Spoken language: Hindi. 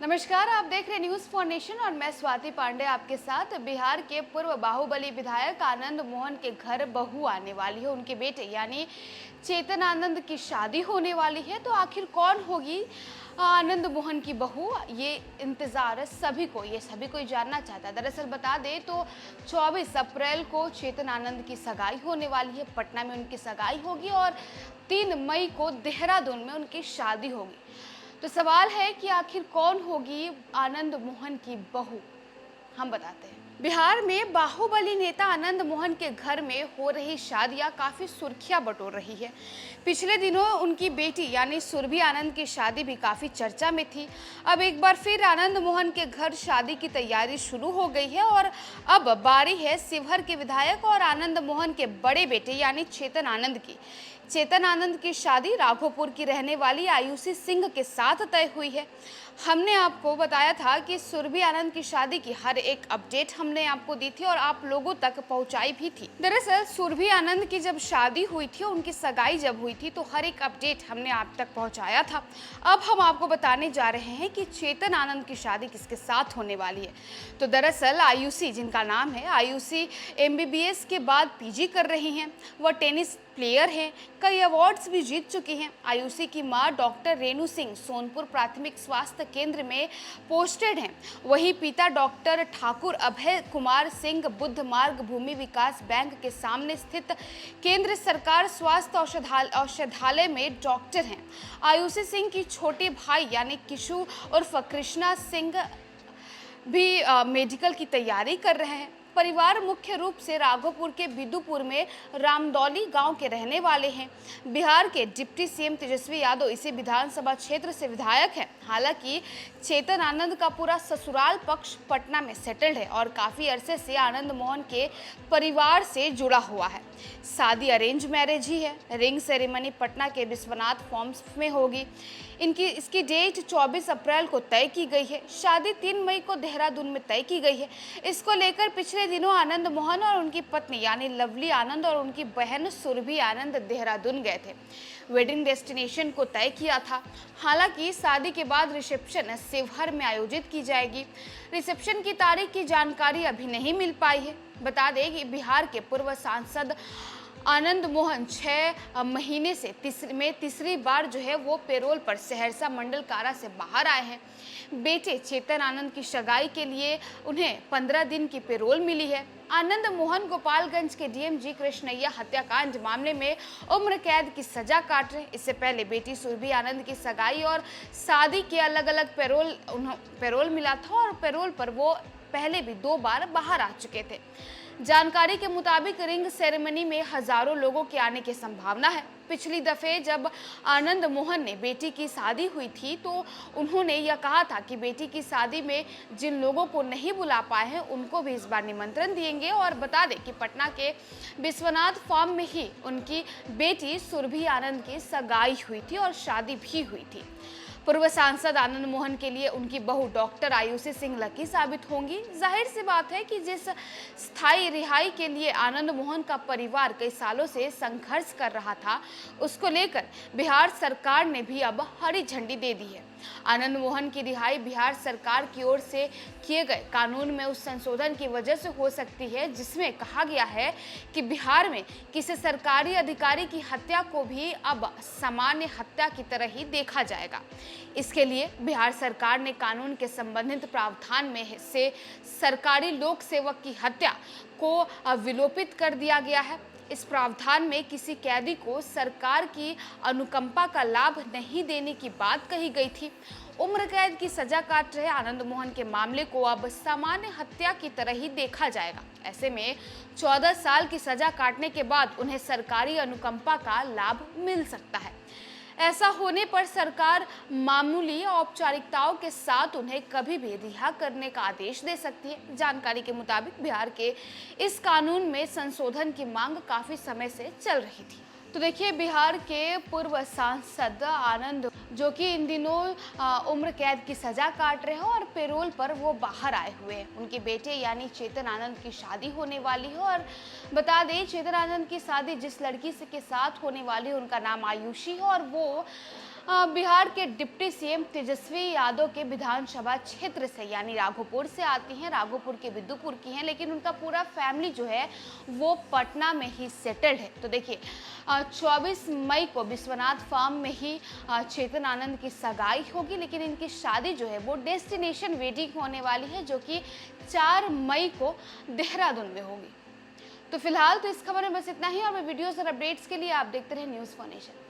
नमस्कार, आप देख रहे न्यूज फॉर नेशन और मैं स्वाति पांडे आपके साथ। बिहार के पूर्व बाहुबली विधायक आनंद मोहन के घर बहू आने वाली है। उनके बेटे यानी चेतन आनंद की शादी होने वाली है। तो आखिर कौन होगी आनंद मोहन की बहू, ये इंतजार सभी को जानना चाहता है। दरअसल बता दें तो 24 अप्रैल को चेतन आनंद की सगाई होने वाली है। पटना में उनकी सगाई होगी और 3 मई को देहरादून में उनकी शादी होगी। तो सवाल है कि आखिर कौन होगी आनंद मोहन की बहू, हम बताते हैं। बिहार में बाहुबली नेता आनंद मोहन के घर में हो रही शादियां काफी सुर्खियां बटोर रही है। पिछले दिनों उनकी बेटी यानी सुरभि आनंद की शादी भी काफी चर्चा में थी। अब एक बार फिर आनंद मोहन के घर शादी की तैयारी शुरू हो गई है और अब बारी है शिवहर के विधायक और आनंद मोहन के बड़े बेटे यानी चेतन आनंद की। चेतन आनंद की शादी राघोपुर की रहने वाली आयुषी सिंह के साथ तय हुई है। हमने आपको बताया था कि सुरभि आनंद की शादी की हर एक अपडेट हमने आपको दी थी और आप लोगों तक पहुंचाई भी थी। दरअसल सुरभि आनंद की जब शादी हुई थी, उनकी सगाई जब हुई थी, तो हर एक अपडेट हमने आप तक पहुंचाया था। अब हम आपको बताने जा रहे हैं कि चेतन आनंद की शादी किसके साथ होने वाली है। तो दरअसल आयुषी, जिनका नाम है आयुषी, MBBS के बाद PG कर रही हैं। वह टेनिस प्लेयर हैं, कई अवार्ड्स भी जीत चुकी हैं। आयुषी की मां डॉक्टर रेणु सिंह सोनपुर प्राथमिक स्वास्थ्य केंद्र में पोस्टेड हैं। वहीं पिता डॉक्टर ठाकुर अभय कुमार सिंह बुद्ध मार्ग भूमि विकास बैंक के सामने स्थित केंद्र सरकार स्वास्थ्य औषधालय में डॉक्टर हैं। आयुषी सिंह की छोटे भाई यानी किशु उर्फ कृष्णा सिंह भी मेडिकल की तैयारी कर रहे हैं। परिवार मुख्य रूप से राघोपुर के बिदुपुर में रामदौली गांव के रहने वाले हैं। बिहार के डिप्टी CM तेजस्वी यादव इसी विधानसभा क्षेत्र से विधायक हैं। हालांकि चेतन आनंद का पूरा ससुराल पक्ष पटना में सेटल्ड है और काफी अरसे से आनंद मोहन के परिवार से जुड़ा हुआ है। शादी अरेंज मैरिज ही है। रिंग सेरेमनी पटना के विश्वनाथ फॉर्म्स में होगी। इसकी डेट 24 अप्रैल को तय की गई है। शादी 3 मई को देहरादून में तय की गई है। इसको लेकर पिछले दिनों आनंद मोहन और उनकी पत्नी यानी लवली आनंद और उनकी बहन सुरभि आनंद देहरादून गए थे। वेडिंग डेस्टिनेशन को तय किया था। हालांकि शादी के बाद रिसेप्शन शिवहर में आयोजित की जाएगी। रिसेप्शन की तारीख की जानकारी अभी नहीं मिल पाई है। बता दें कि बिहार के पूर्व सांसद आनंद मोहन 6 महीने से तीसरी बार जो है वो पेरोल पर सहरसा मंडल कारा से बाहर आए हैं। बेटे चेतन आनंद की सगाई के लिए उन्हें 15 दिन की पेरोल मिली है। आनंद मोहन गोपालगंज के DMG कृष्णैया हत्याकांड मामले में उम्र कैद की सजा काट रहे। इससे पहले बेटी सुरभि आनंद की सगाई और शादी के अलग अलग पेरोल मिला था और पेरोल पर वो पहले भी 2 बार बाहर आ चुके थे। जानकारी के मुताबिक रिंग सेरेमनी में हजारों लोगों के आने की संभावना है। पिछली दफे जब आनंद मोहन ने बेटी की शादी हुई थी तो उन्होंने यह कहा था कि बेटी की शादी में जिन लोगों को नहीं बुला पाए हैं उनको भी इस बार निमंत्रण देंगे। और बता दें कि पटना के विश्वनाथ फार्म में ही उनकी बेटी सुरभि आनंद की सगाई हुई थी और शादी भी हुई थी। पूर्व सांसद आनंद मोहन के लिए उनकी बहू डॉक्टर आयुषी सिंह लकी साबित होंगी। जाहिर सी बात है कि जिस स्थायी रिहाई के लिए आनंद मोहन का परिवार कई सालों से संघर्ष कर रहा था, उसको लेकर बिहार सरकार ने भी अब हरी झंडी दे दी है। आनंद मोहन की रिहाई बिहार सरकार की ओर से किए गए कानून में उस संशोधन की वजह से हो सकती है जिसमें कहा गया है कि बिहार में किसी सरकारी अधिकारी की हत्या को भी अब सामान्य हत्या की तरह ही देखा जाएगा। इसके लिए बिहार सरकार ने कानून के संबंधित प्रावधान में से सरकारी लोक सेवक की हत्या को विलोपित कर दिया गया है। इस प्रावधान में किसी कैदी को सरकार की अनुकंपा का लाभ नहीं देने की बात कही गई थी। उम्र कैद की सजा काट रहे आनंद मोहन के मामले को अब सामान्य हत्या की तरह ही देखा जाएगा। ऐसे में 14 साल की सजा काटने के बाद उन्हें सरकारी अनुकंपा का लाभ मिल सकता है। ऐसा होने पर सरकार मामूली औपचारिकताओं के साथ उन्हें कभी भी रिहा करने का आदेश दे सकती है। जानकारी के मुताबिक बिहार के इस कानून में संशोधन की मांग काफी समय से चल रही थी। तो देखिए, बिहार के पूर्व सांसद आनंद, जो कि इन दिनों उम्र कैद की सजा काट रहे हैं और पेरोल पर वो बाहर आए हुए हैं, उनके बेटे यानी चेतन आनंद की शादी होने वाली है। और बता दें, चेतन आनंद की शादी जिस लड़की से के साथ होने वाली है उनका नाम आयुषी है और वो बिहार के डिप्टी सीएम तेजस्वी यादव के विधानसभा क्षेत्र से यानी राघोपुर से आती हैं। राघोपुर के बिद्दुपुर की हैं, लेकिन उनका पूरा फैमिली जो है वो पटना में ही सेटल्ड है। तो देखिए 24 मई को विश्वनाथ फार्म में ही चेतन आनंद की सगाई होगी, लेकिन इनकी शादी जो है वो डेस्टिनेशन वेडिंग होने वाली है, जो कि 4 मई को देहरादून में होगी। तो फिलहाल तो इस खबर में बस इतना ही, और वीडियोस और अपडेट्स के लिए आप देखते रहे न्यूज़4नेशन।